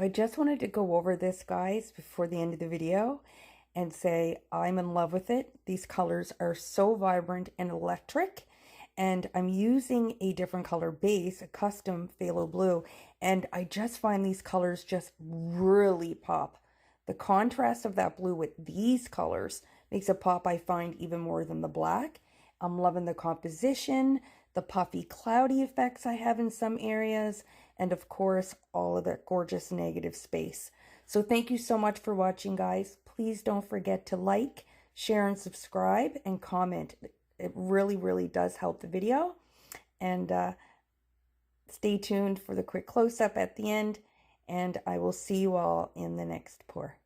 I just wanted to go over this, guys, before the end of the video and say I'm in love with it. These colors are so vibrant and electric, and I'm using a different color base, a custom phthalo blue, and I just find these colors just really pop. The contrast of that blue with these colors makes it pop, I find, even more than the black. I'm loving the composition, the puffy, cloudy effects I have in some areas, and of course, all of that gorgeous negative space. So thank you so much for watching, guys. Please don't forget to like, share, and subscribe, and comment. It really, really does help the video. And stay tuned for the quick close-up at the end, and I will see you all in the next pour.